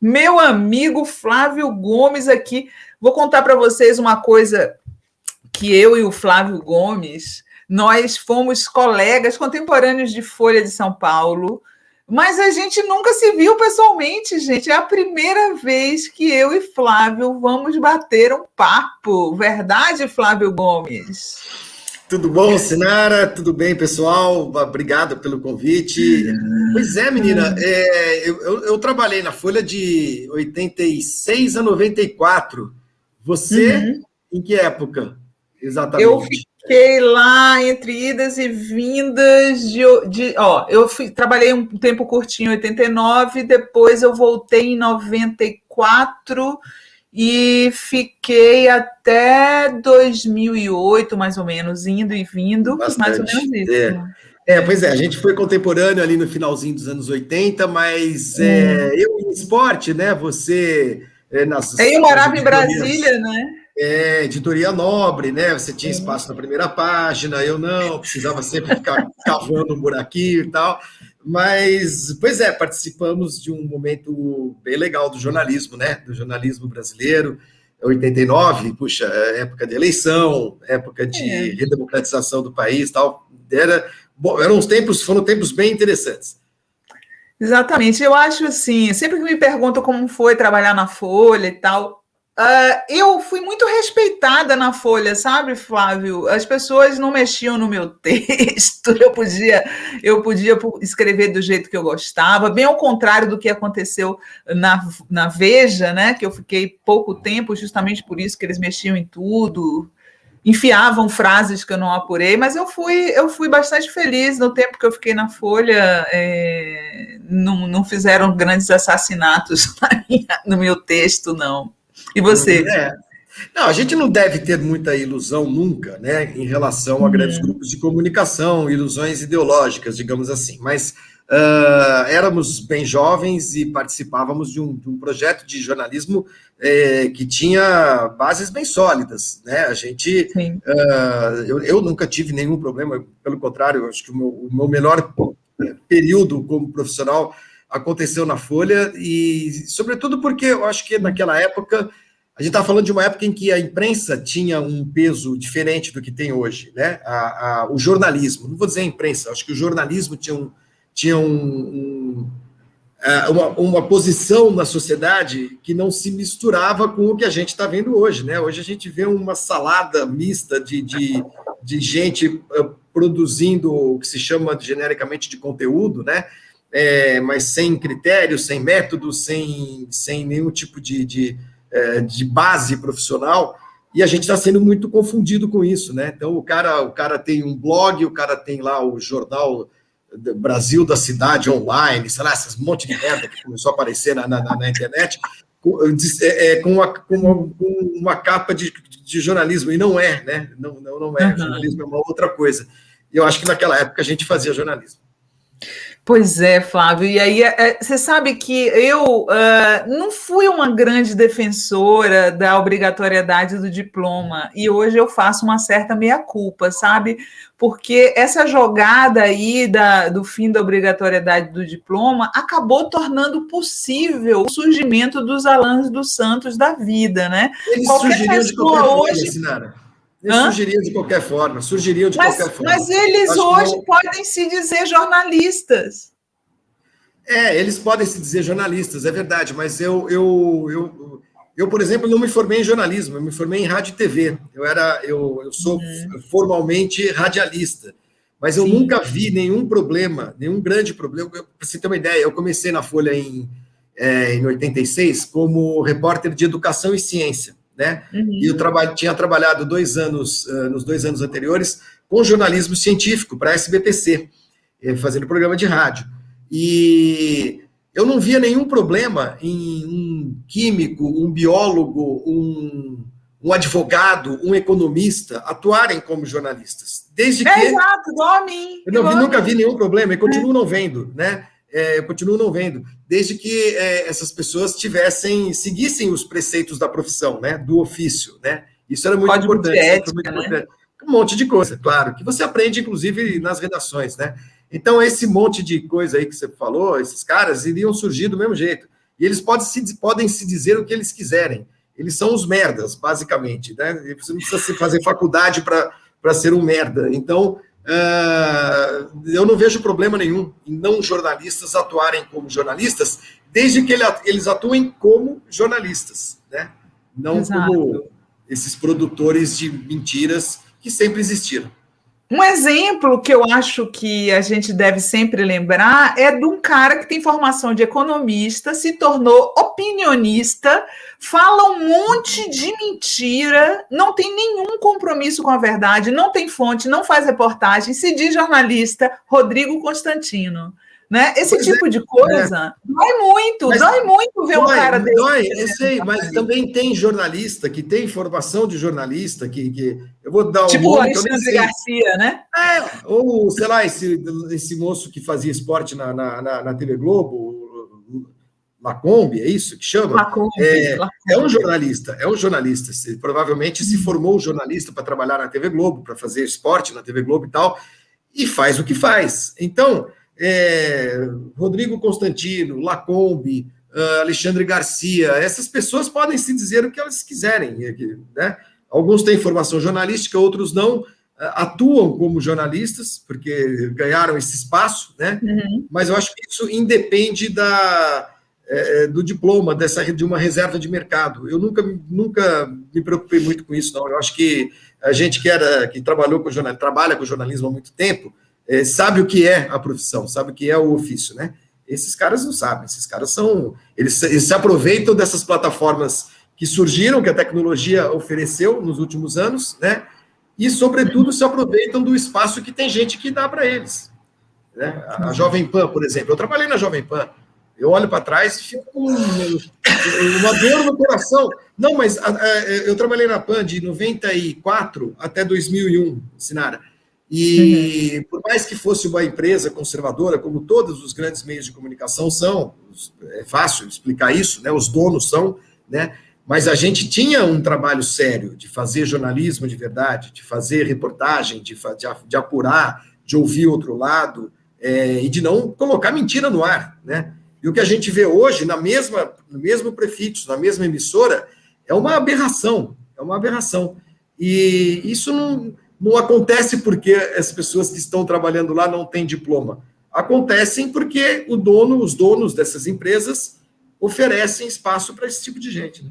meu amigo Flávio Gomes aqui. Vou contar para vocês uma coisa que eu e o Flávio Gomes, nós fomos colegas contemporâneos de Folha de São Paulo, mas a gente nunca se viu pessoalmente, gente. É a primeira vez que eu e Flávio vamos bater um papo. Verdade, Flávio Gomes? Tudo bom, Sinara? Tudo bem, pessoal? Obrigado pelo convite. Pois é, menina, eu trabalhei na Folha de 86 a 94. Você, em que época, exatamente? Eu fiquei lá entre idas e vindas trabalhei um tempo curtinho em 89, depois eu voltei em 94 e fiquei até 2008, mais ou menos, indo e vindo, Bastante. mais ou menos isso. Pois é, a gente foi contemporâneo ali no finalzinho dos anos 80, mas eu em esporte, né? Você eu morava em Brasília, né? Editoria nobre, né? Você tinha espaço na primeira página, eu não, precisava sempre ficar cavando um buraquinho e tal. Mas, pois é, participamos de um momento bem legal do jornalismo, né? Do jornalismo brasileiro. 89, puxa, época de eleição, época de redemocratização do país, tal. Foram tempos bem interessantes. Exatamente. Eu acho assim, sempre que me perguntam como foi trabalhar na Folha e tal, eu fui muito respeitada na Folha, sabe, Flávio? As pessoas não mexiam no meu texto, eu podia escrever do jeito que eu gostava, bem ao contrário do que aconteceu na Veja, né? Que eu fiquei pouco tempo, justamente por isso que eles mexiam em tudo, enfiavam frases que eu não apurei, mas eu fui bastante feliz no tempo que eu fiquei na Folha. Não fizeram grandes assassinatos no meu texto, não. E você? Não, a gente não deve ter muita ilusão nunca, né, em relação a grandes grupos de comunicação, ilusões ideológicas, digamos assim, mas éramos bem jovens e participávamos de um projeto de jornalismo que tinha bases bem sólidas, né? A gente, eu nunca tive nenhum problema, pelo contrário, eu acho que o meu melhor período como profissional aconteceu na Folha, e sobretudo porque eu acho que naquela época a gente está falando de uma época em que a imprensa tinha um peso diferente do que tem hoje, né? O jornalismo, não vou dizer a imprensa, acho que o jornalismo tinha uma posição na sociedade que não se misturava com o que a gente está vendo hoje, né? Hoje a gente vê uma salada mista de gente produzindo o que se chama genericamente de conteúdo, né? Mas sem critério, sem método, sem nenhum tipo de base profissional, e a gente está sendo muito confundido com isso, né? Então o cara tem um blog, o cara tem lá o jornal Brasil da Cidade Online, sei lá, esses monte de merda que começou a aparecer na internet, com uma capa de jornalismo, e não é, né? Não é. Jornalismo é uma outra coisa. E eu acho que naquela época a gente fazia jornalismo. Pois é, Flávio, e aí você sabe que eu não fui uma grande defensora da obrigatoriedade do diploma, e hoje eu faço uma certa meia-culpa, sabe? Porque essa jogada aí do fim da obrigatoriedade do diploma acabou tornando possível o surgimento dos Alans dos Santos da vida, né? Eles surgiriam de qualquer forma, Sinara. Eles surgiriam de qualquer forma, Mas eles hoje podem se dizer jornalistas. Eles podem se dizer jornalistas, é verdade, mas eu, por exemplo, não me formei em jornalismo, eu me formei em rádio e TV. Eu sou formalmente radialista, mas eu nunca vi nenhum grande problema. Para você ter uma ideia, eu comecei na Folha em 86 como repórter de educação e ciência, né? E eu tinha trabalhado 2 anos, nos 2 anos anteriores, com jornalismo científico para a SBPC, fazendo programa de rádio. E eu não via nenhum problema em um químico, um biólogo, um advogado, um economista atuarem como jornalistas. Desde que... exato, igual a mim. Eu nunca vi nenhum problema e continuo não vendo, né? Eu continuo não vendo, desde que essas pessoas seguissem os preceitos da profissão, né, do ofício, né? Isso era muito importante. Ética, né? Um monte de coisa, claro, que você aprende, inclusive, nas redações, né? Então, esse monte de coisa aí que você falou, esses caras iriam surgir do mesmo jeito. E eles podem se dizer o que eles quiserem. Eles são os merdas, basicamente, né? Você não precisa fazer faculdade para ser um merda. Então, eu não vejo problema nenhum em não jornalistas atuarem como jornalistas, desde que eles atuem como jornalistas, né? Não Exato. como esses produtores de mentiras que sempre existiram. Um exemplo que eu acho que a gente deve sempre lembrar é de um cara que tem formação de economista, se tornou opinionista, fala um monte de mentira, não tem nenhum compromisso com a verdade, não tem fonte, não faz reportagem, se diz jornalista, Rodrigo Constantino. Né? Esse tipo de coisa dói muito ver um cara desse. Dói, eu sei, mas também tem jornalista que tem formação de jornalista, que eu vou dar tipo o Alexandre Garcia, né? Ou, sei lá, esse moço que fazia esporte na TV Globo, Lacombe, é isso que chama? Lacombe. É um jornalista. Provavelmente se formou jornalista para trabalhar na TV Globo, para fazer esporte na TV Globo e tal, e faz o que faz. Então, Rodrigo Constantino, Lacombe, Alexandre Garcia, essas pessoas podem se dizer o que elas quiserem, né? Alguns têm formação jornalística, outros não, atuam como jornalistas, porque ganharam esse espaço, né? Uhum. Mas eu acho que isso independe do diploma, de uma reserva de mercado. Eu nunca me preocupei muito com isso, não. Eu acho que a gente que trabalha com jornalismo há muito tempo, sabe o que é a profissão, sabe o que é o ofício, né? Esses caras não sabem, esses caras eles se aproveitam dessas plataformas que surgiram, que a tecnologia ofereceu nos últimos anos, né? E, sobretudo, se aproveitam do espaço que tem gente que dá para eles. Né? A Jovem Pan, por exemplo, eu trabalhei na Jovem Pan, eu olho para trás e fico com uma dor no coração. Não, mas eu trabalhei na Pan de 94 até 2001, Sinara. E por mais que fosse uma empresa conservadora, como todos os grandes meios de comunicação são, é fácil explicar isso, né? Os donos são, né? Mas a gente tinha um trabalho sério de fazer jornalismo de verdade, de fazer reportagem, de apurar, de ouvir outro lado, e de não colocar mentira no ar, né? E o que a gente vê hoje, no mesmo prefixo, na mesma emissora, é uma aberração, E isso não acontece porque as pessoas que estão trabalhando lá não têm diploma. Acontecem porque os donos dessas empresas oferecem espaço para esse tipo de gente, né?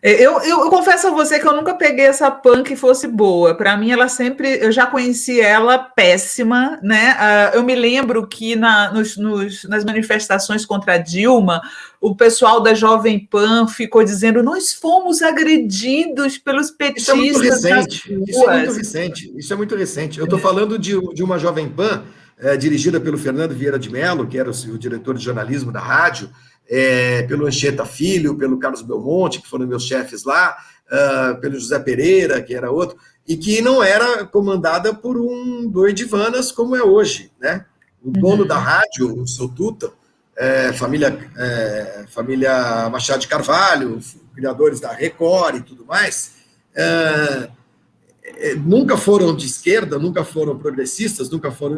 Eu confesso a você que eu nunca peguei essa Pan que fosse boa. Para mim, eu já conheci ela péssima, né? Eu me lembro que nas manifestações contra a Dilma, o pessoal da Jovem Pan ficou dizendo: nós fomos agredidos pelos petistas. Isso é muito recente. Eu estou falando de uma Jovem Pan dirigida pelo Fernando Vieira de Mello, que era o diretor de jornalismo da rádio, pelo Anchieta Filho, pelo Carlos Belmonte, que foram meus chefes lá, pelo José Pereira, que era outro, e que não era comandada por um doidivanas como é hoje, né? O dono da rádio, o seu Tuta, família Machado de Carvalho, criadores da Record e tudo mais, nunca foram de esquerda, nunca foram progressistas,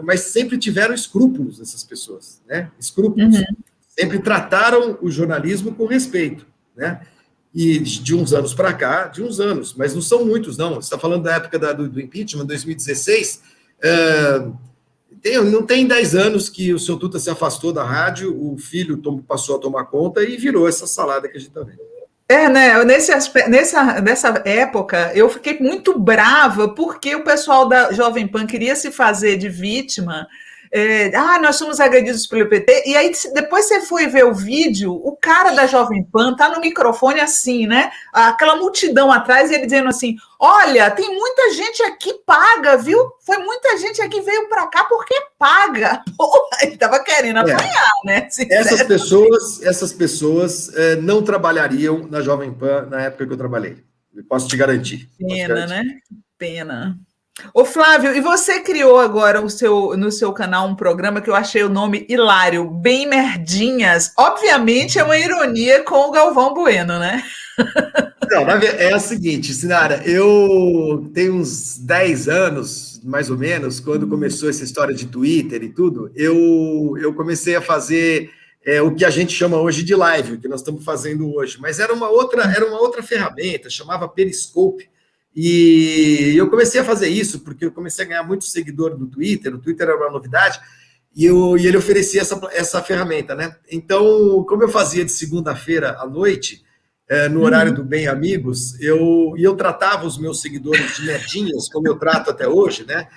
mas sempre tiveram escrúpulos, essas pessoas, né? Escrúpulos. Sempre trataram o jornalismo com respeito, né? E de uns anos para cá, mas não são muitos, não. Você está falando da época do impeachment, 2016, não tem 10 anos que o seu Tuta se afastou da rádio, o filho passou a tomar conta e virou essa salada que a gente está vendo. Né? Nessa época, eu fiquei muito brava porque o pessoal da Jovem Pan queria se fazer de vítima. Nós somos agredidos pelo PT, e aí depois você foi ver o vídeo, o cara da Jovem Pan tá no microfone assim, né? Aquela multidão atrás, e ele dizendo assim: olha, tem muita gente aqui paga, viu? Foi muita gente aqui veio para cá porque paga. Porra, ele tava querendo apanhar, né? Essas pessoas não trabalhariam na Jovem Pan na época que eu trabalhei. Eu posso te garantir. Pena, né? Pena. Ô Flávio, e você criou agora no seu canal um programa que eu achei o nome hilário, Bem Merdinhas. Obviamente é uma ironia com o Galvão Bueno, né? Não, é o seguinte, Sinara, eu tenho uns 10 anos, mais ou menos, quando começou essa história de Twitter e tudo, eu comecei a fazer o que a gente chama hoje de live, o que nós estamos fazendo hoje. Mas era uma outra ferramenta, chamava Periscope, e eu comecei a fazer isso, porque eu comecei a ganhar muito seguidor no Twitter, o Twitter era uma novidade, e ele oferecia essa ferramenta, né? Então, como eu fazia de segunda-feira à noite, no horário do Bem Amigos, eu tratava os meus seguidores de merdinhas, como eu trato até hoje, né?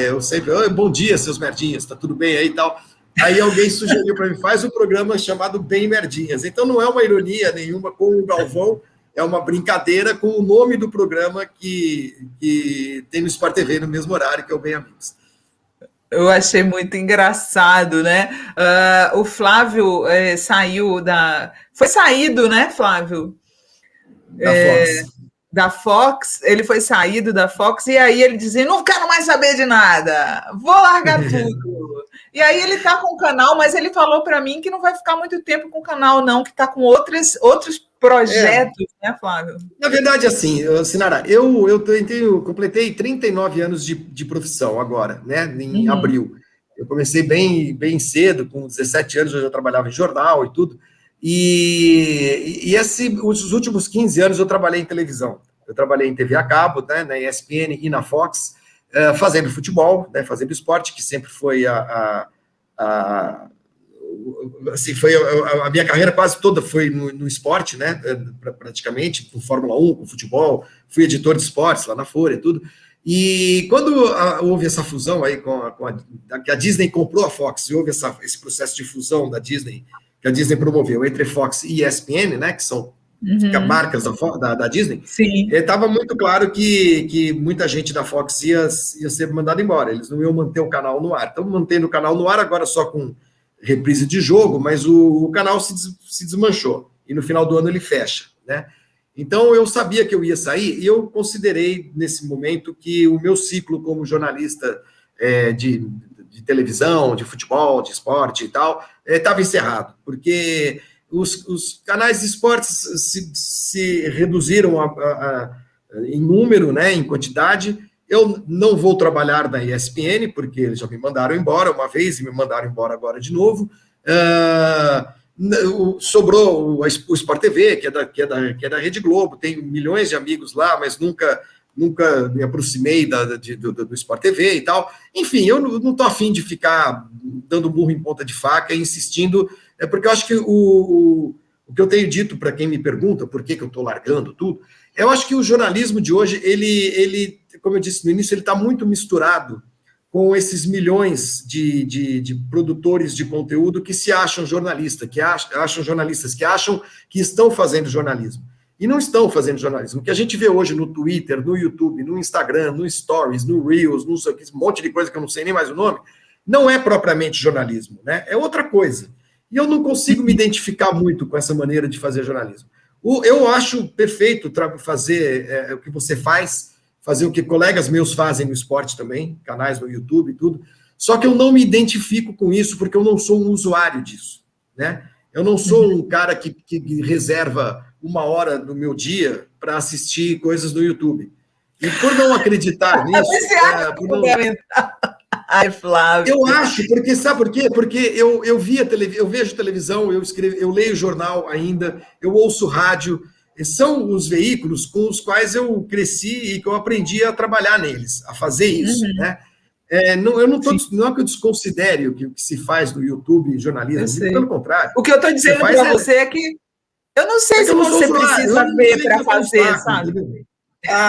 Eu sempre, bom dia, seus merdinhas, tá tudo bem aí e tal? Aí alguém sugeriu para mim, faz um programa chamado Bem Merdinhas. Então não é uma ironia nenhuma com o Galvão, é uma brincadeira com o nome do programa que tem no Sport TV no mesmo horário, que é o Bem Amigos. Eu achei muito engraçado, né? O Flávio saiu da... Foi saído, né, Flávio? Da Fox. Da Fox, ele foi saído da Fox, e aí ele dizia, não quero mais saber de nada, vou largar tudo. E aí ele está com o canal, mas ele falou para mim que não vai ficar muito tempo com o canal, não, que está com outros projetos, né, Flávio? Na verdade, assim, Sinara, eu completei 39 anos de profissão agora, né, em abril. Eu comecei bem cedo, com 17 anos eu já trabalhava em jornal e tudo, e os últimos 15 anos eu trabalhei em televisão. Eu trabalhei em TV a cabo, né, na ESPN e na Fox, fazendo futebol, né, fazendo esporte, que sempre foi assim, foi a minha carreira quase toda foi no esporte, né, praticamente, com Fórmula 1, com futebol, fui editor de esportes lá na Folha e tudo. E quando houve essa fusão aí que a Disney comprou a Fox, e houve esse processo de fusão da Disney, que a Disney promoveu entre Fox e ESPN, né, que são marcas da Disney, estava muito claro que muita gente da Fox ia ser mandada embora, eles não iam manter o canal no ar. Estão mantendo o canal no ar agora só com reprise de jogo, mas o canal se desmanchou, e no final do ano ele fecha, né? Então eu sabia que eu ia sair, e eu considerei nesse momento que o meu ciclo como jornalista de televisão, de futebol, de esporte e tal, estava encerrado, porque os canais de esportes se reduziram em número, né, em quantidade. Eu não vou trabalhar na ESPN, porque eles já me mandaram embora uma vez e me mandaram embora agora de novo. Sobrou o Sport TV, que é da Rede Globo, tenho milhões de amigos lá, mas nunca me aproximei do Sport TV e tal. Enfim, eu não estou afim de ficar dando burro em ponta de faca, insistindo, porque eu acho que o que eu tenho dito para quem me pergunta por que eu estou largando tudo, eu acho que o jornalismo de hoje, ele como eu disse no início, ele está muito misturado com esses milhões de produtores de conteúdo que se acham jornalistas, que acham que estão fazendo jornalismo. E não estão fazendo jornalismo. O que a gente vê hoje no Twitter, no YouTube, no Instagram, no Stories, no Reels, no um monte de coisa que eu não sei nem mais o nome, não é propriamente jornalismo, né? É outra coisa. E eu não consigo me identificar muito com essa maneira de fazer jornalismo. Eu acho perfeito fazer o que você faz, fazer o que colegas meus fazem no esporte também, canais no YouTube e tudo, só que eu não me identifico com isso, porque eu não sou um usuário disso, né? Eu não sou um cara que reserva 1 hora do meu dia para assistir coisas no YouTube. E por não acreditar nisso... Você acha fundamental? Ai, Flávio. Eu acho, porque sabe por quê? Porque eu vejo televisão, eu leio jornal ainda, eu ouço rádio, são os veículos com os quais eu cresci e que eu aprendi a trabalhar neles, a fazer isso, né? Não é que eu desconsidere o que se faz no YouTube jornalismo, pelo contrário. O que eu estou dizendo para você é que eu não sei se você precisa ver para fazer, sabe?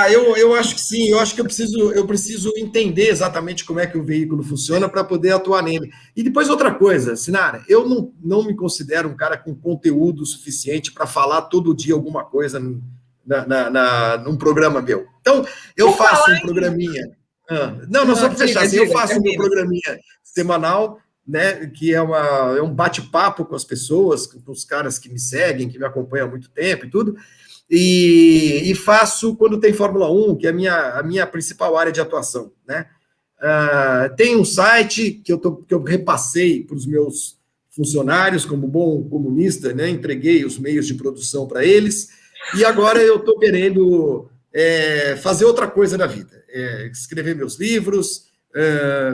Eu acho que sim, eu acho que eu preciso entender exatamente como é que o veículo funciona para poder atuar nele. E depois outra coisa, Sinara, eu não me considero um cara com conteúdo suficiente para falar todo dia alguma coisa num programa meu. Então, eu faço um programinha. Não, só para fechar, assim, eu faço um programinha semanal, né, que é um bate-papo com as pessoas, com os caras que me seguem, que me acompanham há muito tempo e tudo. E faço quando tem Fórmula 1, que é a minha principal área de atuação, né? Tem um site que eu repassei para os meus funcionários, como bom comunista, né? Entreguei os meios de produção para eles, e agora eu estou querendo fazer outra coisa na vida, escrever meus livros,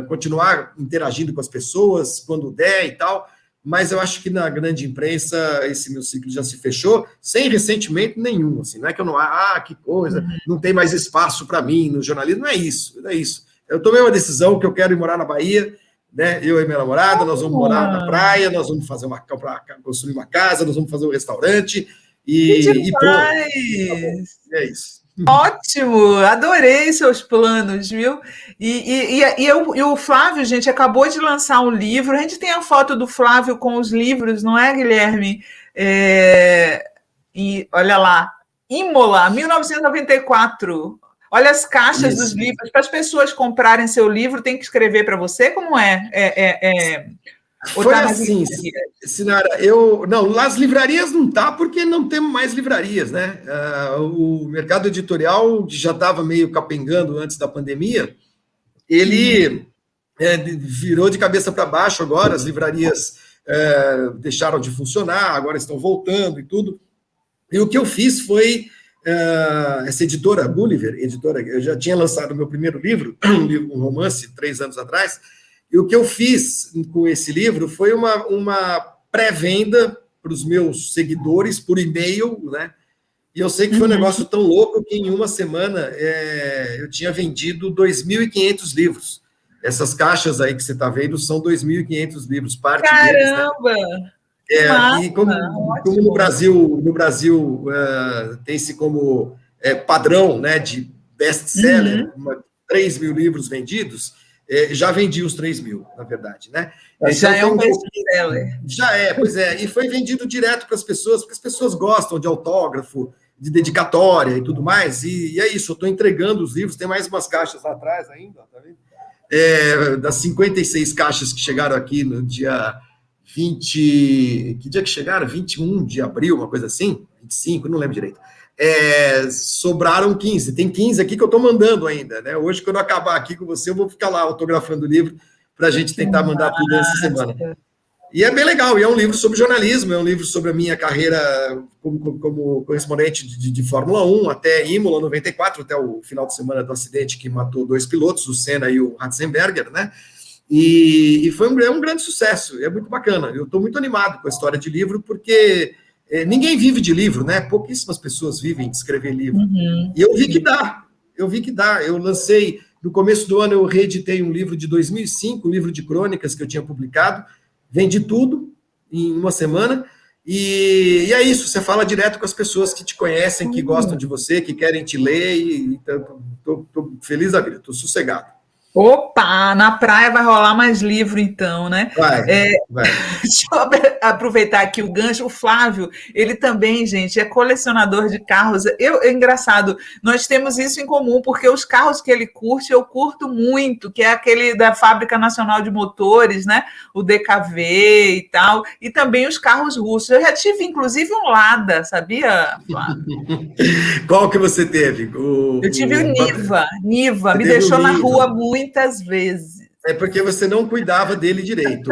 continuar interagindo com as pessoas quando der e tal, mas eu acho que na grande imprensa esse meu ciclo já se fechou, sem ressentimento nenhum, assim, não é que eu não, que coisa, não tem mais espaço para mim no jornalismo, não é isso, não é isso. Eu tomei uma decisão que eu quero ir morar na Bahia, né? Eu e minha namorada, nós vamos morar na praia, nós vamos fazer construir uma casa, nós vamos fazer um restaurante e pronto. Tá bom, é isso. Ótimo, adorei seus planos, viu? E o Flávio, gente, acabou de lançar um livro. A gente tem a foto do Flávio com os livros, não é, Guilherme? E olha lá, Imola, 1994. Olha as caixas dos livros. Para as pessoas comprarem seu livro, tem que escrever para você? Como é? Foi assim, Sinara, não, nas livrarias não tá, porque não temos mais livrarias, né? O mercado editorial, que já estava meio capengando antes da pandemia, ele virou de cabeça para baixo agora, as livrarias deixaram de funcionar, agora estão voltando e tudo. E o que eu fiz foi, essa editora, Gulliver, eu já tinha lançado o meu primeiro livro, um romance, 3 anos atrás. E o que eu fiz com esse livro foi uma pré-venda para os meus seguidores por e-mail, né? E eu sei que foi um negócio tão louco que em uma semana eu tinha vendido 2.500 livros. Essas caixas aí que você está vendo são 2.500 livros, parte deles, né? Caramba! E como no Brasil tem-se como padrão, né, de best-seller, 3 mil livros vendidos, já vendi os 3 mil, na verdade, né? Já é um best-seller. Já pois é. E foi vendido direto para as pessoas, porque as pessoas gostam de autógrafo, de dedicatória e tudo mais. E é isso, eu estou entregando os livros, tem mais umas caixas lá atrás ainda, tá vendo? Das 56 caixas que chegaram aqui no dia 20... Que dia que chegaram? 21 de abril, uma coisa assim? 25, não lembro direito. Sobraram 15. Tem 15 aqui que eu estou mandando ainda, né? Hoje, quando eu acabar aqui com você, eu vou ficar lá autografando o livro para a gente tentar mandar tudo essa semana. E é bem legal, e é um livro sobre jornalismo, é um livro sobre a minha carreira como correspondente de Fórmula 1 até Imola 94, até o final de semana do acidente que matou 2 pilotos, o Senna e o Ratzenberger, né? E foi um grande sucesso, é muito bacana. Eu estou muito animado com a história de livro, porque ninguém vive de livro, né? Pouquíssimas pessoas vivem de escrever livro. E eu vi que dá. Eu lancei, no começo do ano, eu reeditei um livro de 2005, um livro de crônicas que eu tinha publicado, vendi tudo em uma semana, e é isso, você fala direto com as pessoas que te conhecem, que gostam de você, que querem te ler, e estou feliz da vida, estou sossegado. Opa, na praia vai rolar mais livro, então, né? Vai. Deixa eu aproveitar aqui o gancho. O Flávio, ele também, gente, é colecionador de carros. É engraçado, nós temos isso em comum, porque os carros que ele curte, eu curto muito, que é aquele da Fábrica Nacional de Motores, né? O DKV e tal, e também os carros russos. Eu já tive, inclusive, um Lada, sabia, Flávio? Qual que você teve? Eu tive o Niva, me deixou na rua muitas vezes. É porque você não cuidava dele direito.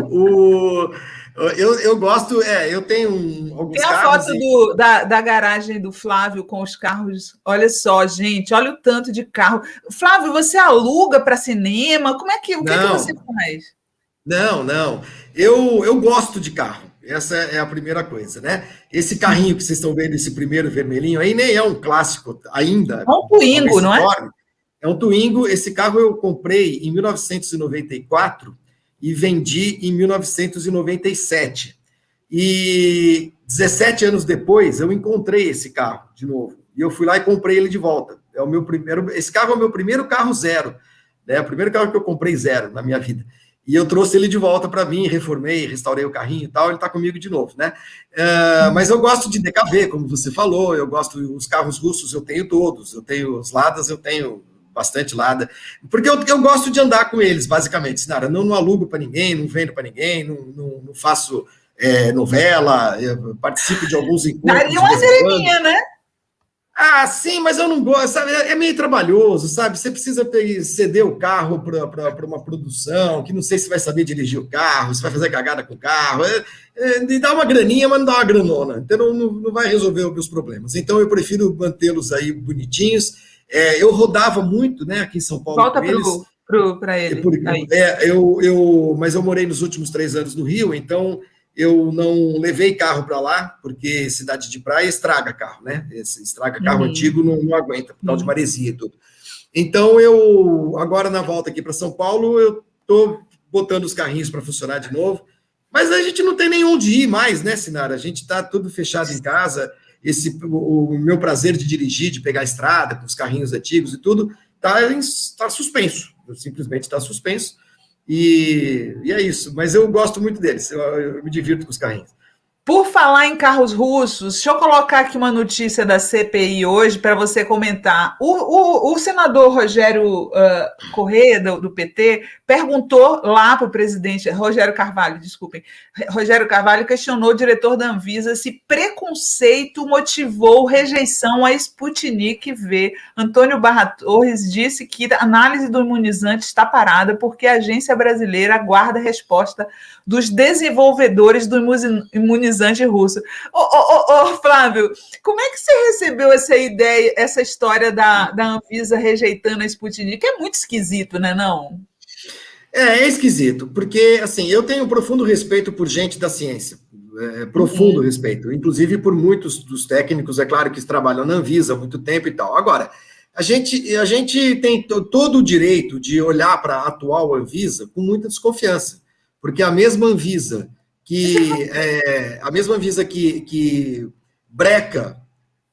Eu gosto, eu tenho alguns carros... Tem a foto da garagem do Flávio com os carros. Olha só, gente, olha o tanto de carro. Flávio, você aluga para cinema? O que você faz? Não. Eu gosto de carro. Essa é a primeira coisa, né? Esse carrinho que vocês estão vendo, esse primeiro vermelhinho, aí nem é um clássico ainda. É um Twingo, não é? É um Twingo. Esse carro eu comprei em 1994 e vendi em 1997. E 17 anos depois, eu encontrei esse carro de novo. E eu fui lá e comprei ele de volta. Esse carro é o meu primeiro carro zero, né? O primeiro carro que eu comprei zero na minha vida. E eu trouxe ele de volta para mim, reformei, restaurei o carrinho e tal, ele está comigo de novo, né? Mas eu gosto de DKV, como você falou, eu gosto dos carros russos, eu tenho todos, eu tenho os Ladas, eu tenho bastante Lada, porque eu gosto de andar com eles, basicamente, Sinara. Não alugo para ninguém, não vendo para ninguém, não faço novela, eu participo de alguns encontros. Daria uma graninha, né? Sim, mas eu não gosto, sabe? É meio trabalhoso, sabe? Você precisa ceder o carro para uma produção, que não sei se vai saber dirigir o carro, se vai fazer cagada com o carro. Dá uma graninha, mas não dá uma granona. Então não vai resolver os meus problemas. Então eu prefiro mantê-los aí bonitinhos. Eu rodava muito, né, aqui em São Paulo. Volta para ele. Mas eu morei nos últimos 3 anos no Rio, então eu não levei carro para lá, porque cidade de praia estraga carro, né? Estraga carro antigo, não aguenta, por causa de maresia e tudo. Então, eu, agora na volta aqui para São Paulo, eu estou botando os carrinhos para funcionar de novo, mas a gente não tem nem onde ir mais, né, Sinara? A gente está tudo fechado em casa, o meu prazer de dirigir, de pegar a estrada com os carrinhos antigos e tudo, está suspenso, simplesmente está suspenso, e é isso. Mas eu gosto muito deles, eu me divirto com os carrinhos. Por falar em carros russos, deixa eu colocar aqui uma notícia da CPI hoje para você comentar. O senador Rogério Correia, do PT, perguntou lá para o presidente, Rogério Carvalho, desculpem, Rogério Carvalho questionou o diretor da Anvisa se preconceito motivou rejeição a Sputnik V. Antônio Barra Torres disse que a análise do imunizante está parada porque a agência brasileira aguarda a resposta dos desenvolvedores do imunizante russo. Flávio, como é que você recebeu essa ideia, essa história da Anvisa rejeitando a Sputnik? É muito esquisito, né, não? É esquisito, porque, assim, eu tenho um profundo respeito por gente da ciência, profundo respeito, inclusive por muitos dos técnicos, é claro, que trabalham na Anvisa há muito tempo e tal. Agora, a gente tem todo o direito de olhar para a atual Anvisa com muita desconfiança, porque a mesma Anvisa que breca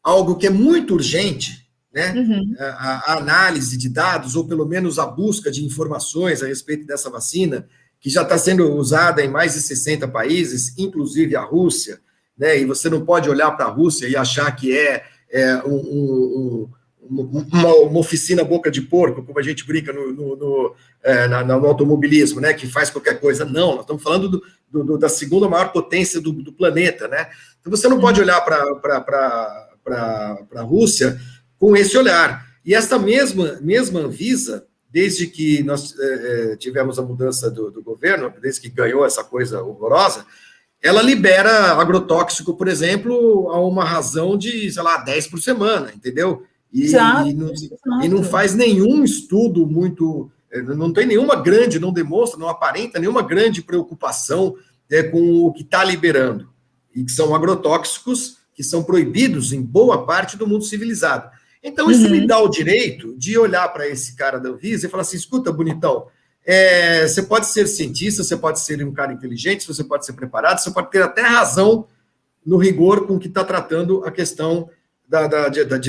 algo que é muito urgente, né? A análise de dados, ou pelo menos a busca de informações a respeito dessa vacina, que já está sendo usada em mais de 60 países, inclusive a Rússia, né? E você não pode olhar para a Rússia e achar que uma oficina boca de porco, como a gente brinca no automobilismo, né, que faz qualquer coisa. Não, nós estamos falando da segunda maior potência do planeta, né? Então você não pode olhar para a Rússia com esse olhar. E essa mesma Anvisa, desde que nós tivemos a mudança do governo, desde que ganhou essa coisa horrorosa, ela libera agrotóxico, por exemplo, a uma razão de, sei lá, 10 por semana, entendeu? E não faz nenhum estudo muito, não tem nenhuma grande, não demonstra, não aparenta nenhuma grande preocupação com o que está liberando, e que são agrotóxicos que são proibidos em boa parte do mundo civilizado. Então, isso me dá o direito de olhar para esse cara da Anvisa e falar assim, escuta, bonitão, você pode ser cientista, você pode ser um cara inteligente, você pode ser preparado, você pode ter até razão no rigor com que está tratando a questão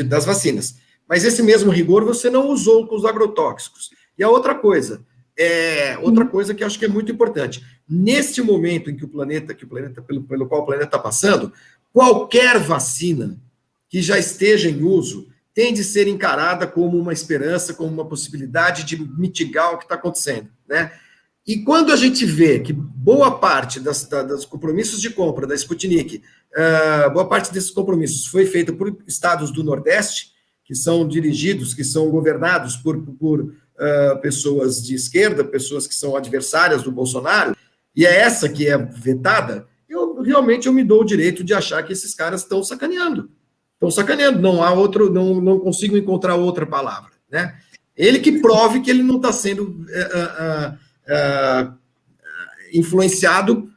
das vacinas. Mas esse mesmo rigor você não usou com os agrotóxicos. E a outra coisa que eu acho que é muito importante, neste momento em que pelo qual o planeta está passando, qualquer vacina que já esteja em uso tem de ser encarada como uma esperança, como uma possibilidade de mitigar o que está acontecendo, né? E quando a gente vê que boa parte dos compromissos de compra da Sputnik, boa parte desses compromissos foi feita por estados do Nordeste, que são dirigidos, que são governados por pessoas de esquerda, pessoas que são adversárias do Bolsonaro, e é essa que é vetada, realmente eu me dou o direito de achar que esses caras estão sacaneando. Estão sacaneando, não consigo encontrar outra palavra, né? Ele que prove que ele não está sendo influenciado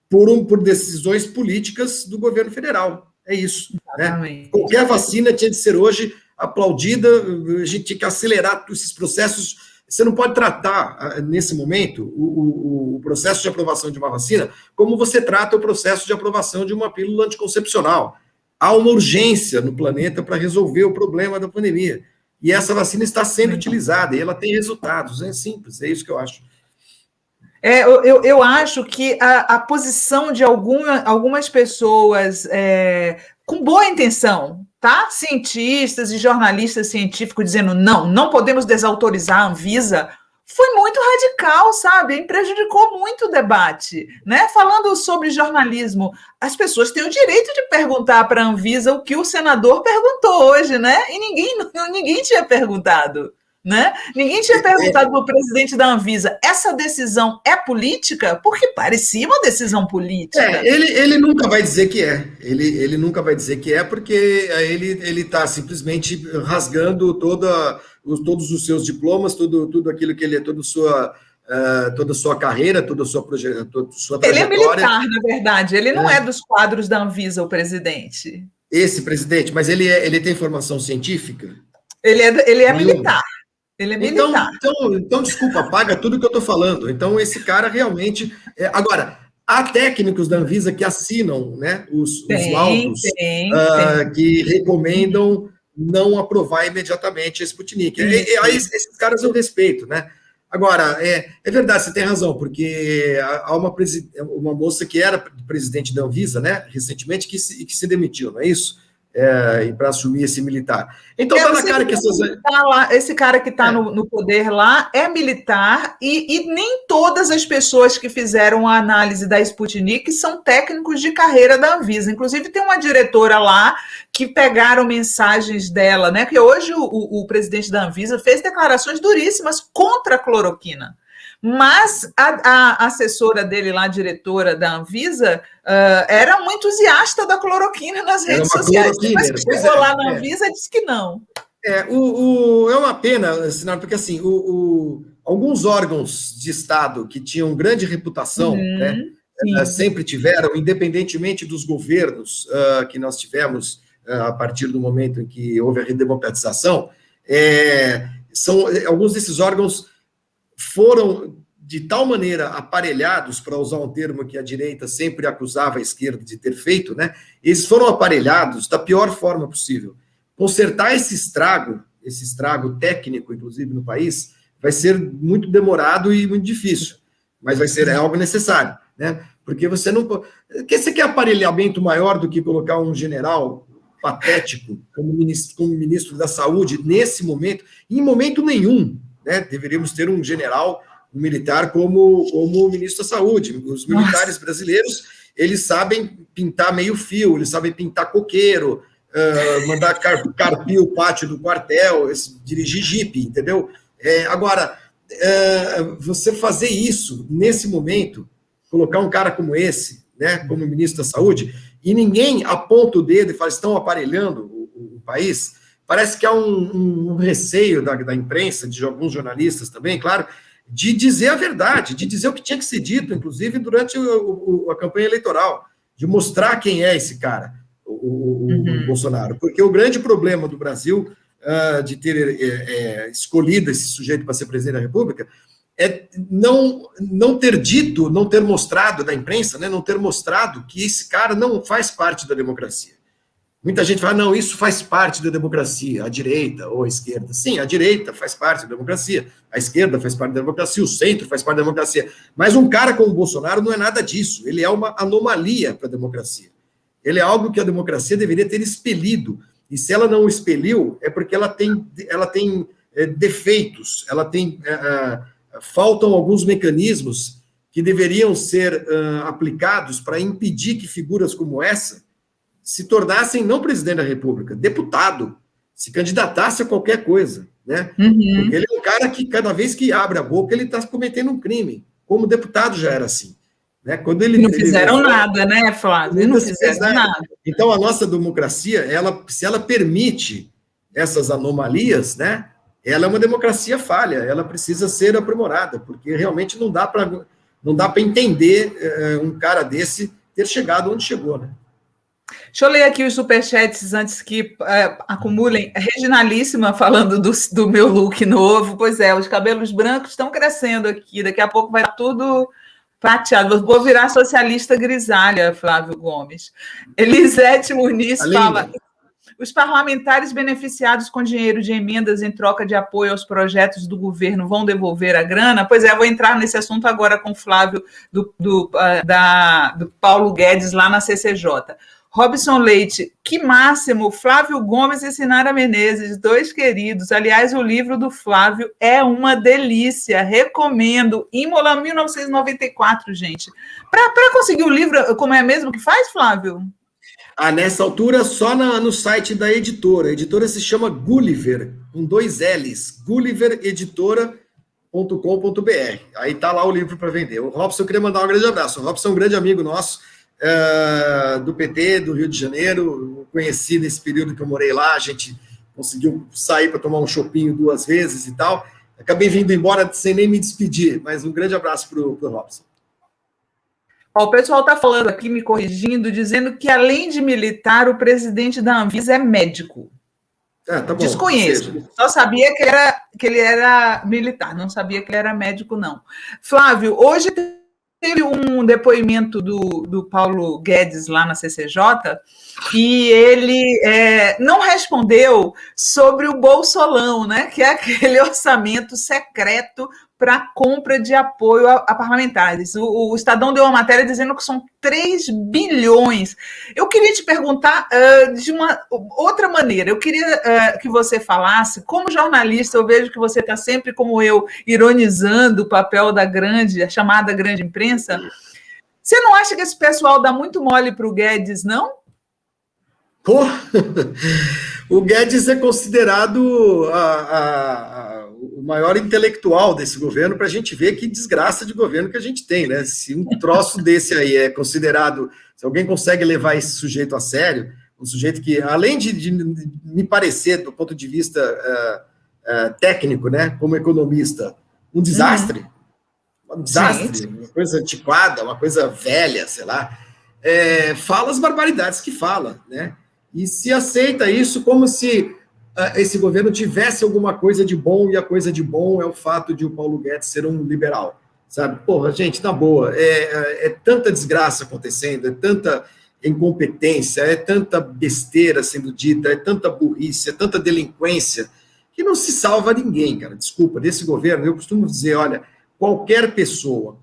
por decisões políticas do governo federal. É isso. Né? Qualquer vacina tinha de ser hoje aplaudida, a gente tinha que acelerar esses processos. Você não pode tratar, nesse momento, o processo de aprovação de uma vacina como você trata o processo de aprovação de uma pílula anticoncepcional. Há uma urgência no planeta para resolver o problema da pandemia. E essa vacina está sendo utilizada, e ela tem resultados. É simples, é isso que eu acho. Eu acho que a posição de algumas pessoas com boa intenção, tá? Cientistas e jornalistas científicos dizendo não podemos desautorizar a Anvisa, foi muito radical, sabe? E prejudicou muito o debate, né? Falando sobre jornalismo, as pessoas têm o direito de perguntar para a Anvisa o que o senador perguntou hoje, né? E ninguém tinha perguntado. Né? Ninguém tinha perguntado para o presidente da Anvisa, essa decisão é política? Porque parecia uma decisão política. Ele nunca vai dizer que é. Ele nunca vai dizer que é, porque ele está simplesmente rasgando todos os seus diplomas, tudo aquilo que ele, toda a sua toda a sua carreira, toda a sua trajetória. Ele é militar, na verdade, ele não é dos quadros da Anvisa, o presidente. Esse presidente, mas ele tem formação científica? Ele é militar. Ele é militar. Então, desculpa, apaga tudo que eu estou falando. Então, esse cara realmente... Agora, há técnicos da Anvisa que assinam, né, os laudos que recomendam não aprovar imediatamente a Sputnik. Aí esses caras eu respeito, né? Agora, é verdade, você tem razão, porque há uma moça que era presidente da Anvisa, né, recentemente, que se demitiu, não é isso? Para assumir esse militar. Então, tá na cara que esse cara que está no poder lá é militar, e nem todas as pessoas que fizeram a análise da Sputnik são técnicos de carreira da Anvisa. Inclusive, tem uma diretora lá que pegaram mensagens dela, né? Que hoje o presidente da Anvisa fez declarações duríssimas contra a cloroquina. Mas a assessora dele lá, a diretora da Anvisa, era muito entusiasta da cloroquina nas redes sociais. Mas chegou lá na Anvisa e disse que não. É uma pena, Sinara, porque assim, alguns órgãos de Estado que tinham grande reputação, né, sempre tiveram, independentemente dos governos que nós tivemos a partir do momento em que houve a redemocratização, alguns desses órgãos foram de tal maneira aparelhados, para usar um termo que a direita sempre acusava a esquerda de ter feito, né? Eles foram aparelhados da pior forma possível. Consertar esse estrago técnico, inclusive, no país, vai ser muito demorado e muito difícil, mas vai ser algo necessário, né? Porque você não... Você quer aparelhamento maior do que colocar um general patético como ministro da Saúde nesse momento? Em momento nenhum, né? Deveríamos ter um general, um militar como ministro da Saúde. Os militares brasileiros, eles sabem pintar meio fio, eles sabem pintar coqueiro, mandar carpir o pátio do quartel, dirigir jipe, entendeu? Agora, você fazer isso nesse momento, colocar um cara como esse, né, como ministro da Saúde, e ninguém aponta o dedo e fala, estão aparelhando o país. Parece que há um receio da imprensa, de alguns jornalistas também, claro, de dizer a verdade, de dizer o que tinha que ser dito, inclusive durante a campanha eleitoral, de mostrar quem é esse cara, o Bolsonaro. Porque o grande problema do Brasil, de ter escolhido esse sujeito para ser presidente da República, é não ter dito, não ter mostrado da imprensa, né, não ter mostrado que esse cara não faz parte da democracia. Muita gente fala, não, isso faz parte da democracia, a direita ou a esquerda. Sim, a direita faz parte da democracia, a esquerda faz parte da democracia, o centro faz parte da democracia. Mas um cara como o Bolsonaro não é nada disso, ele é uma anomalia para a democracia. Ele é algo que a democracia deveria ter expelido, e se ela não o expeliu, é porque ela tem defeitos, faltam alguns mecanismos que deveriam ser aplicados para impedir que figuras como essa se tornassem não presidente da República, deputado, se candidatasse a qualquer coisa, né? Porque ele é um cara que, cada vez que abre a boca, ele está cometendo um crime. Como deputado já era assim. Né? Quando não fizeram nada, né, Flávio? Não fizeram nada. Então, a nossa democracia, se ela permite essas anomalias, né, ela é uma democracia falha, ela precisa ser aprimorada, porque realmente não dá para entender um cara desse ter chegado onde chegou, né? Deixa eu ler aqui os superchats antes que acumulem. Reginalíssima falando do meu look novo. Pois é, os cabelos brancos estão crescendo aqui. Daqui a pouco vai tudo prateado. Vou virar socialista grisalha, Flávio Gomes. Elisete Muniz fala... Os parlamentares beneficiados com dinheiro de emendas em troca de apoio aos projetos do governo vão devolver a grana? Pois é, vou entrar nesse assunto agora com o Flávio do Paulo Guedes lá na CCJ. Robson Leite, que máximo, Flávio Gomes e Sinara Menezes, dois queridos. Aliás, o livro do Flávio é uma delícia, recomendo. Imola, 1994, gente. Para conseguir o livro, como é mesmo que faz, Flávio? Nessa altura, só no site da editora. A editora se chama Gulliver, com 2 L's, gullivereditora.com.br. Aí está lá o livro para vender. O Robson, eu queria mandar um grande abraço. O Robson é um grande amigo nosso, do PT, do Rio de Janeiro. Eu conheci nesse período que eu morei lá, a gente conseguiu sair para tomar um chopinho 2 vezes e tal. Acabei vindo embora sem nem me despedir, mas um grande abraço para o Robson. O pessoal está falando aqui, me corrigindo, dizendo que, além de militar, o presidente da Anvisa é médico. Tá bom, desconheço, só sabia que ele era militar, não sabia que ele era médico, não. Flávio, hoje teve um depoimento do Paulo Guedes lá na CCJ e ele não respondeu sobre o Bolsolão, né, que é aquele orçamento secreto para compra de apoio a parlamentares. O Estadão deu uma matéria dizendo que são 3 bilhões. Eu queria te perguntar de uma outra maneira. Eu queria que você falasse, como jornalista, eu vejo que você está sempre, como eu, ironizando o papel a chamada grande imprensa. Você não acha que esse pessoal dá muito mole para o Guedes, não? Pô, o Guedes é considerado o maior intelectual desse governo, para a gente ver que desgraça de governo que a gente tem, né? Se um troço desse aí é considerado, se alguém consegue levar esse sujeito a sério, um sujeito que, além de me parecer, do ponto de vista técnico, né, como economista, um desastre, uma coisa antiquada, uma coisa velha, sei lá, fala as barbaridades que fala, né? E se aceita isso como se esse governo tivesse alguma coisa de bom, e a coisa de bom é o fato de o Paulo Guedes ser um liberal, sabe? Porra, gente, na boa, é tanta desgraça acontecendo, é tanta incompetência, é tanta besteira sendo dita, é tanta burrice, é tanta delinquência, que não se salva ninguém, cara. Desculpa, desse governo, eu costumo dizer, olha, qualquer pessoa,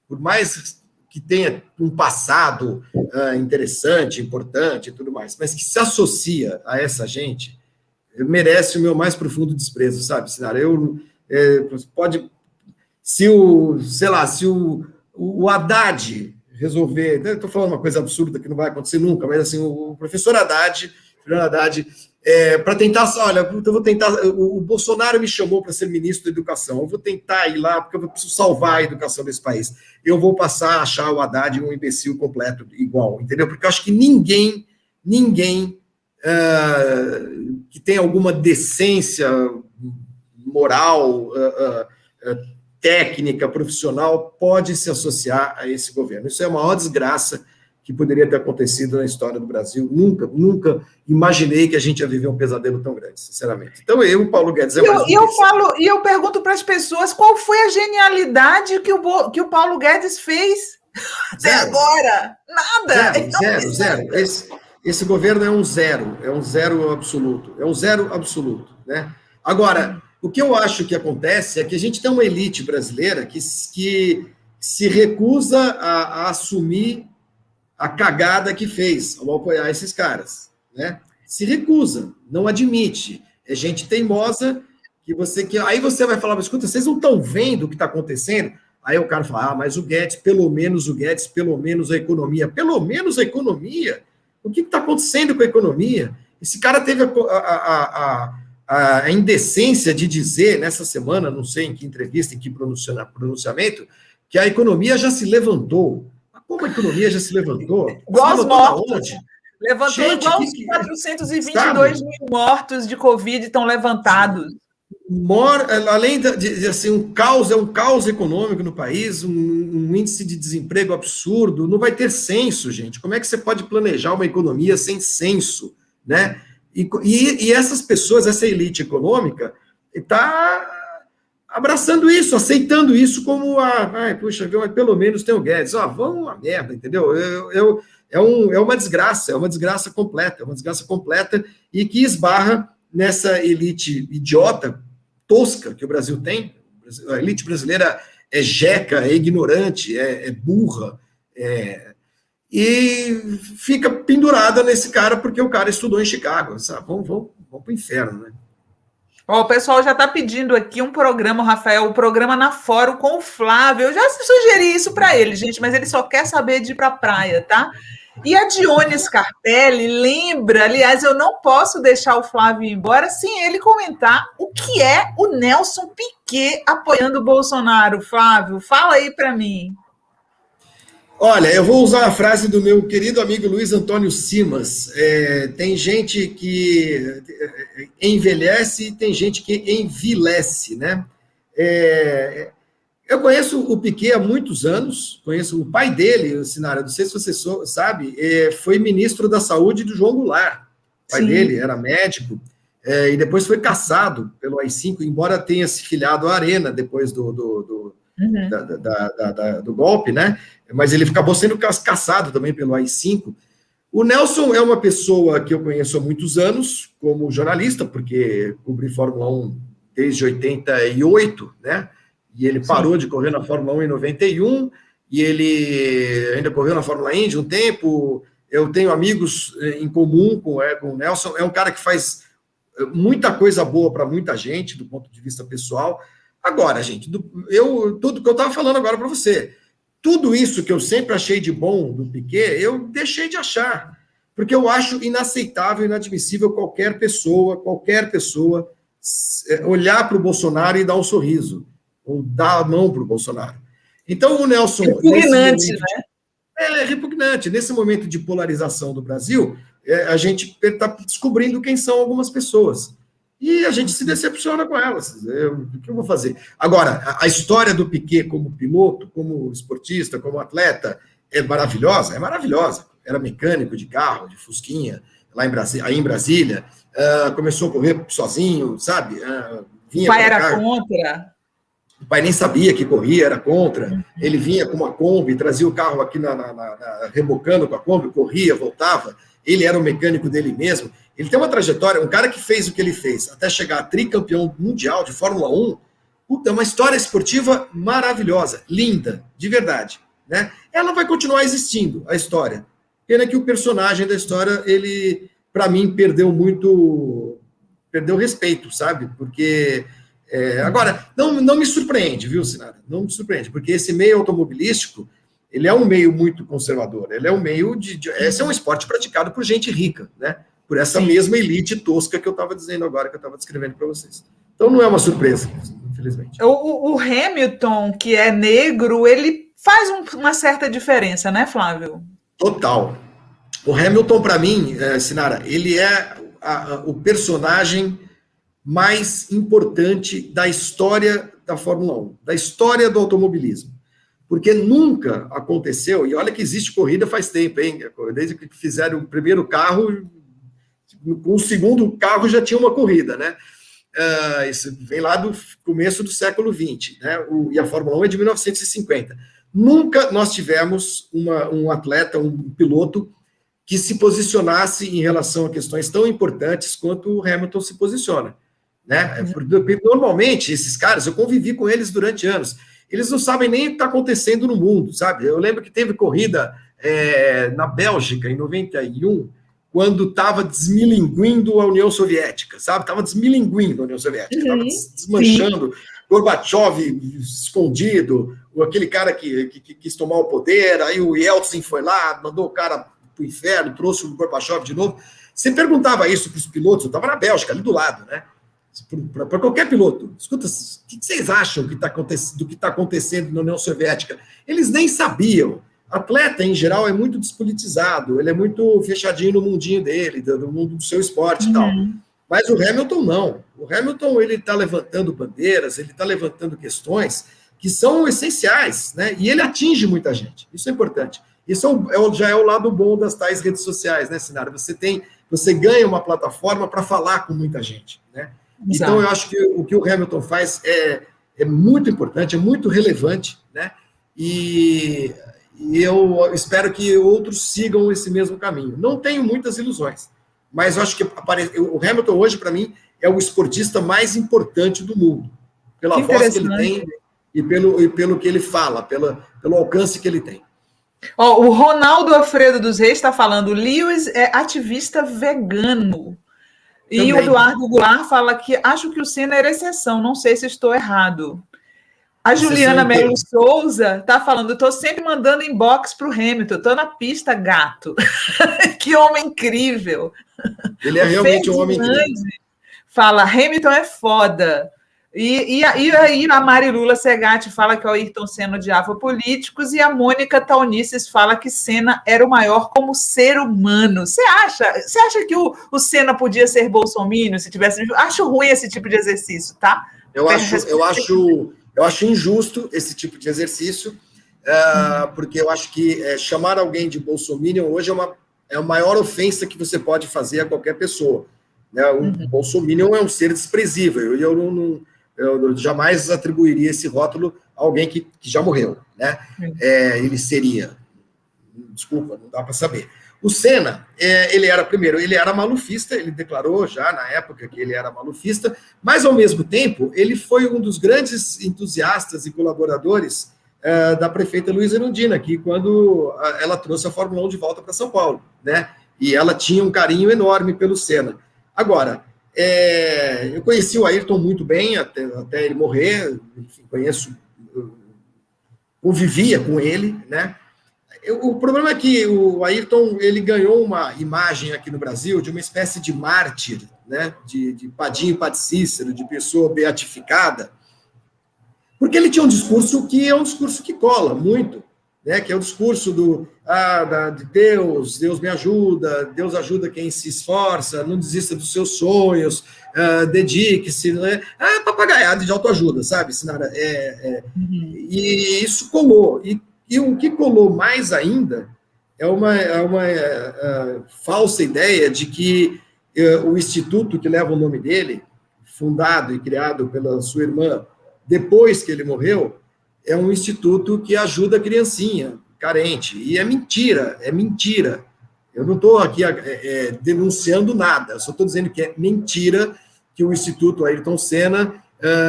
por mais que tenha um passado interessante, importante e tudo mais, mas que se associa a essa gente, merece o meu mais profundo desprezo, sabe, Sinara? Se o Haddad resolver, estou falando uma coisa absurda que não vai acontecer nunca, mas assim, o professor Haddad, para tentar, olha, eu vou tentar, o Bolsonaro me chamou para ser ministro da Educação, eu vou tentar ir lá, porque eu preciso salvar a educação desse país, eu vou passar a achar o Haddad um imbecil completo, igual, entendeu? Porque eu acho que ninguém que tem alguma decência moral, técnica, profissional, pode se associar a esse governo. Isso é a maior desgraça que poderia ter acontecido na história do Brasil. Nunca imaginei que a gente ia viver um pesadelo tão grande, sinceramente. Então, Paulo Guedes, E eu pergunto para as pessoas qual foi a genialidade que o Paulo Guedes fez até agora? Nada! Zero. Esse governo é um zero absoluto, né? Agora, o que eu acho que acontece é que a gente tem uma elite brasileira que se recusa a assumir a cagada que fez ao apoiar esses caras, né? Se recusa, não admite. É gente teimosa aí você vai falar, mas escuta, vocês não estão vendo o que está acontecendo? Aí o cara fala, mas pelo menos a economia. Pelo menos a economia? O que está acontecendo com a economia? Esse cara teve a indecência de dizer nessa semana, não sei em que entrevista, em que pronunciamento, que a economia já se levantou. Como a economia já se levantou? Igual os mortos. Levantou gente, igual os 422 mil mortos de Covid estão levantados. Além de assim, um caos econômico no país, um índice de desemprego absurdo, não vai ter censo, gente. Como é que você pode planejar uma economia sem censo, né? E essas pessoas, essa elite econômica, está abraçando isso, aceitando isso como puxa, pelo menos tem o Guedes. Vamos a merda, entendeu? É uma desgraça completa, e que esbarra nessa elite idiota, tosca, que o Brasil tem. A elite brasileira é jeca, é ignorante, é burra, e fica pendurada nesse cara porque o cara estudou em Chicago. Sabe? Vamos para o inferno, né? O pessoal já está pedindo aqui um programa, Rafael, o programa na Fórum com o Flávio. Eu já sugeri isso para ele, gente, mas ele só quer saber de ir para a praia, tá? E a Dione Scarpelli lembra, aliás, eu não posso deixar o Flávio ir embora sem ele comentar o que é o Nelson Piquet apoiando o Bolsonaro. Flávio, fala aí para mim. Olha, eu vou usar a frase do meu querido amigo Luiz Antônio Simas. Tem gente que envelhece e tem gente que envilece, né? É, eu conheço o Piquet há muitos anos, conheço o pai dele, o Sinara, não sei se você sabe, foi ministro da Saúde do João Goulart. O pai Sim. dele era médico, e depois foi cassado pelo AI-5, embora tenha se filiado à Arena depois do golpe, né? Mas ele acabou sendo cassado também pelo AI-5. O Nelson é uma pessoa que eu conheço há muitos anos, como jornalista, porque cobri Fórmula 1 desde 88, né? E ele parou de correr na Fórmula 1 em 91, e ele ainda correu na Fórmula Indy um tempo. Eu tenho amigos em comum com o Nelson, é um cara que faz muita coisa boa para muita gente, do ponto de vista pessoal. Agora, gente, tudo que eu estava falando agora para você, tudo isso que eu sempre achei de bom do Piquet, eu deixei de achar, porque eu acho inaceitável, inadmissível qualquer pessoa olhar para o Bolsonaro e dar um sorriso, ou dar a mão para o Bolsonaro. Então, o Nelson... Repugnante, né? É repugnante. Nesse momento de polarização do Brasil, a gente está descobrindo quem são algumas pessoas. E a gente se decepciona com elas. O que eu vou fazer? Agora, a história do Piquet como piloto, como esportista, como atleta, é maravilhosa? É maravilhosa. Era mecânico de carro, de fusquinha, lá em Brasília. Começou a correr sozinho, sabe? O pai era contra. O pai nem sabia que corria, era contra. Ele vinha com uma Kombi, trazia o carro aqui rebocando com a Kombi, corria, voltava. Ele era o mecânico dele mesmo. Ele tem uma trajetória, um cara que fez o que ele fez, até chegar a tricampeão mundial de Fórmula 1, é uma história esportiva maravilhosa, linda, de verdade. Né? Ela vai continuar existindo, a história. Pena que o personagem da história, ele, para mim, perdeu respeito, sabe? Porque... agora, não me surpreende, viu, Sinara? Não me surpreende, porque esse meio automobilístico, ele é um meio muito conservador, ele é um meio esse é um esporte praticado por gente rica, né? Por essa mesma elite tosca que eu estava dizendo agora, que eu estava descrevendo para vocês. Então, não é uma surpresa, infelizmente. O Hamilton, que é negro, ele faz uma certa diferença, né, Flávio? Total. O Hamilton, para mim, Sinara, ele é o personagem mais importante da história da Fórmula 1, da história do automobilismo. Porque nunca aconteceu, e olha que existe corrida faz tempo, hein? Desde que fizeram o primeiro carro, com o segundo carro já tinha uma corrida, né? Isso vem lá do começo do século XX, né? E a Fórmula 1 é de 1950. Nunca nós tivemos um atleta, um piloto, que se posicionasse em relação a questões tão importantes quanto o Hamilton se posiciona. Né? Normalmente, esses caras, eu convivi com eles durante anos, eles não sabem nem o que está acontecendo no mundo, sabe? Eu lembro que teve corrida na Bélgica, em 91, quando estava desmilinguindo a União Soviética, sabe? Estava desmilinguindo a União Soviética, estava desmanchando, sim. Gorbachev escondido, aquele cara que quis tomar o poder, aí o Yeltsin foi lá, mandou o cara para o inferno, trouxe o Gorbachev de novo. Você perguntava isso para os pilotos, eu estava na Bélgica, ali do lado, né? Para qualquer piloto, escuta, o que vocês acham do que está acontecendo na União Soviética? Eles nem sabiam. Atleta, em geral, é muito despolitizado, ele é muito fechadinho no mundinho dele, no mundo do seu esporte e tal. Mas o Hamilton não. O Hamilton, ele está levantando bandeiras, ele está levantando questões que são essenciais, né? E ele atinge muita gente. Isso é importante. Isso já é o lado bom das tais redes sociais, né, Sinara? Você ganha uma plataforma para falar com muita gente, né? Exato. Então, eu acho que o que o Hamilton faz é muito importante, é muito relevante, né? E eu espero que outros sigam esse mesmo caminho. Não tenho muitas ilusões, mas eu acho que o Hamilton hoje, para mim, é o esportista mais importante do mundo, pela voz que ele tem e pelo que ele fala, pelo alcance que ele tem. O Ronaldo Alfredo dos Reis está falando, Lewis é ativista vegano. E o Eduardo Goulart fala que acho que o Senna era exceção, não sei se estou errado. A Juliana Melo Souza está falando, estou sempre mandando inbox para o Hamilton, estou na pista, gato. Que homem incrível. Ele é realmente um homem incrível. Fala, Hamilton é foda. E aí a Mari Lula Segatti fala que o Ayrton Senna odiava políticos e a Mônica Taunices fala que Senna era o maior como ser humano. Você acha que o Senna podia ser bolsominion se tivesse... Acho ruim esse tipo de exercício, tá? Eu acho injusto esse tipo de exercício, porque eu acho que chamar alguém de bolsominion hoje é a maior ofensa que você pode fazer a qualquer pessoa. Né? Bolsominion é um ser desprezível, e eu jamais atribuiria esse rótulo a alguém que já morreu, né? Ele seria... Desculpa, não dá para saber. O Senna, ele era malufista, ele declarou já na época que ele era malufista, mas, ao mesmo tempo, ele foi um dos grandes entusiastas e colaboradores da prefeita Luísa Erundina, que quando ela trouxe a Fórmula 1 de volta para São Paulo, né? E ela tinha um carinho enorme pelo Senna. Agora, eu conheci o Ayrton muito bem, até ele morrer, enfim, convivia com ele, né? O problema é que o Ayrton, ele ganhou uma imagem aqui no Brasil de uma espécie de mártir, né? De Padinho Padre Cícero, de pessoa beatificada, porque ele tinha um discurso que é um discurso que cola muito, né? Que é o discurso de Deus me ajuda, Deus ajuda quem se esforça, não desista dos seus sonhos, dedique-se, né? Papagaiada de autoajuda, sabe, Sinara? E isso colou. E o que colou mais ainda é uma falsa ideia de que o instituto que leva o nome dele, fundado e criado pela sua irmã, depois que ele morreu, é um instituto que ajuda a criancinha carente. E é mentira. Eu não estou aqui denunciando nada, só estou dizendo que é mentira que o Instituto Ayrton Senna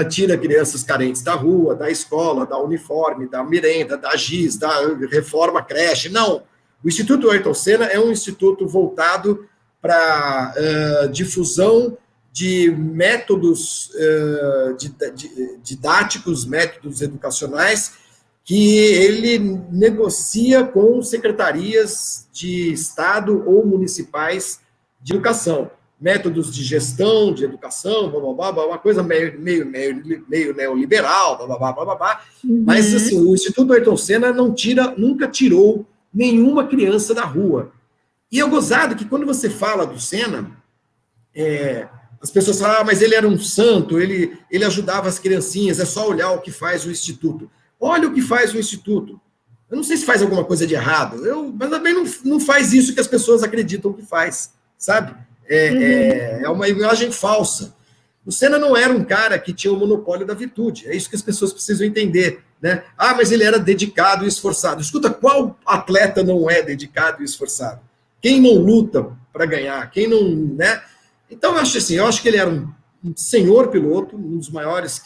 tira crianças carentes da rua, da escola, da uniforme, da merenda, da giz, da reforma creche. Não. O Instituto Ayrton Senna é um instituto voltado para difusão de métodos didáticos, métodos educacionais, que ele negocia com secretarias de Estado ou municipais de educação. Métodos de gestão, de educação, blá, blá, blá, uma coisa meio neoliberal, blá, blá, blá, blá, blá. Mas, assim, o Instituto Ayrton Senna nunca tirou nenhuma criança da rua. E é gozado que quando você fala do Senna, as pessoas falam, mas ele era um santo, ele ajudava as criancinhas, é só olhar o que faz o Instituto. Olha o que faz o Instituto. Eu não sei se faz alguma coisa de errado, mas também não faz isso que as pessoas acreditam que faz, sabe? É uma imagem falsa. O Senna não era um cara que tinha o monopólio da virtude, é isso que as pessoas precisam entender, né? Mas ele era dedicado e esforçado. Escuta, qual atleta não é dedicado e esforçado? Quem não luta para ganhar? Quem não, né? Então, eu acho que ele era um senhor piloto, um dos maiores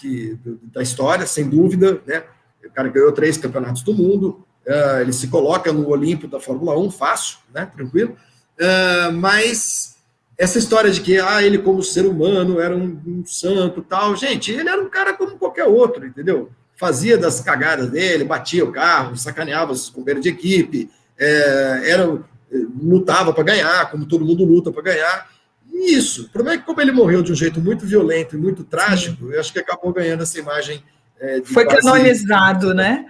da história, sem dúvida, né? O cara ganhou 3 campeonatos do mundo, ele se coloca no Olimpo da Fórmula 1, fácil, né? Tranquilo. Mas essa história de que ele como ser humano era um santo, tal, gente, ele era um cara como qualquer outro, entendeu? Fazia das cagadas dele, batia o carro, sacaneava os companheiros de equipe, lutava para ganhar, como todo mundo luta para ganhar. E isso. O problema é que, como ele morreu de um jeito muito violento e muito trágico, eu acho que acabou ganhando essa imagem. Foi canonizado, né?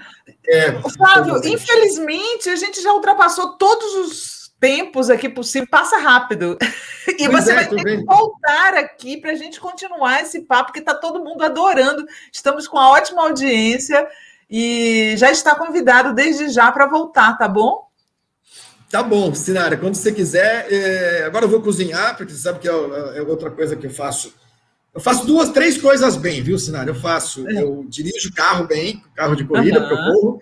Flávio, infelizmente, a gente já ultrapassou todos os tempos aqui possível, passa rápido. E você vai ter que voltar aqui para a gente continuar esse papo, que está todo mundo adorando. Estamos com uma ótima audiência e já está convidado desde já para voltar, tá bom? Tá bom, Sinara, quando você quiser. Agora eu vou cozinhar, porque você sabe que é outra coisa que eu faço. Eu faço 2, 3 coisas bem, viu, Sinara? Eu dirijo carro bem, carro de corrida, porque eu corro.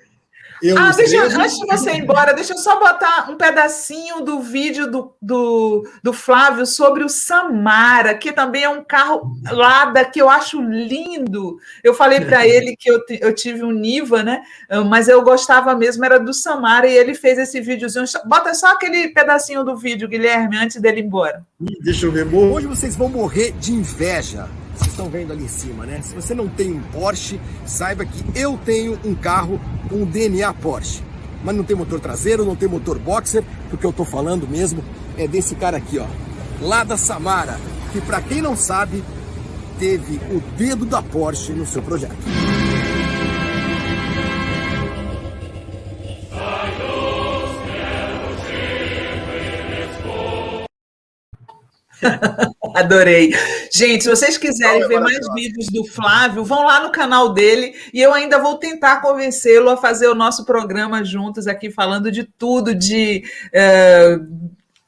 Antes de você ir embora, deixa eu só botar um pedacinho do vídeo do Flávio sobre o Samara, que também é um carro Lada que eu acho lindo. Eu falei para ele que eu tive um Niva, né? Mas eu gostava mesmo, era do Samara, e ele fez esse videozinho. Bota só aquele pedacinho do vídeo, Guilherme, antes dele ir embora. Deixa eu ver. Hoje vocês vão morrer de inveja. Vocês estão vendo ali em cima, né? Se você não tem um Porsche, saiba que eu tenho um carro com DNA Porsche. Mas não tem motor traseiro, não tem motor boxer, porque eu tô falando mesmo é desse cara aqui, ó. Lada Samara, que para quem não sabe, teve o dedo da Porsche no seu projeto. Adorei. Gente, se vocês quiserem ver mais vídeos do Flávio, vão lá no canal dele e eu ainda vou tentar convencê-lo a fazer o nosso programa juntos aqui, falando de tudo, de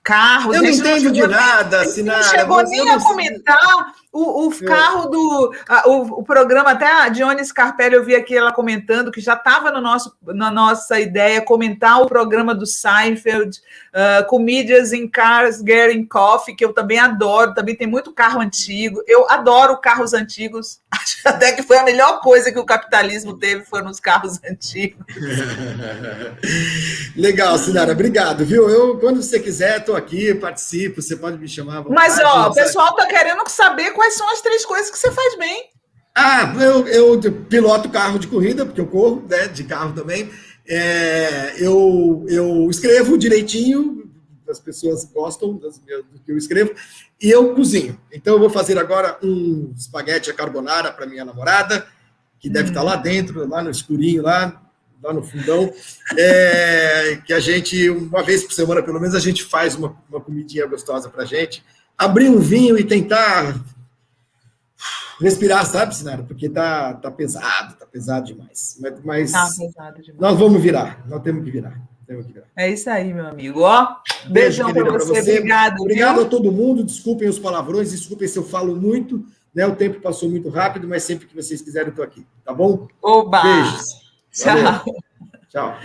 carros. Eu não entendo de nada, Sinara. Não chegou nem a comentar o carro do... O programa, até a Dione Scarpelli, eu vi aqui ela comentando, que já estava na nossa ideia, comentar o programa do Seinfeld, Comedians in Cars Getting Coffee, que eu também adoro, também tem muito carro antigo. Eu adoro carros antigos. Acho até que foi a melhor coisa que o capitalismo teve, foi nos carros antigos. Legal, Sinara, obrigado, viu? Quando você quiser, estou aqui, participo, você pode me chamar. Mas, o pessoal está querendo saber quais são as 3 coisas que você faz bem. Eu piloto carro de corrida, porque eu corro, né, de carro também. Eu escrevo direitinho, as pessoas gostam do que eu escrevo, e eu cozinho. Então, eu vou fazer agora um espaguete à carbonara para minha namorada, que deve estar lá dentro, lá no escurinho, lá no fundão, que a gente, uma vez por semana, pelo menos, a gente faz uma comidinha gostosa para a gente. Abrir um vinho e tentar respirar, sabe, Sinara? Porque tá pesado demais. Mas tá pesado demais. Nós vamos virar, nós temos que virar. É isso aí, meu amigo. Beijão para você. Obrigado. Obrigado a todo mundo. Desculpem os palavrões, desculpem se eu falo muito, né? O tempo passou muito rápido, mas sempre que vocês quiserem, eu estou aqui, tá bom? Oba! Beijos. Tchau. Valeu. Tchau.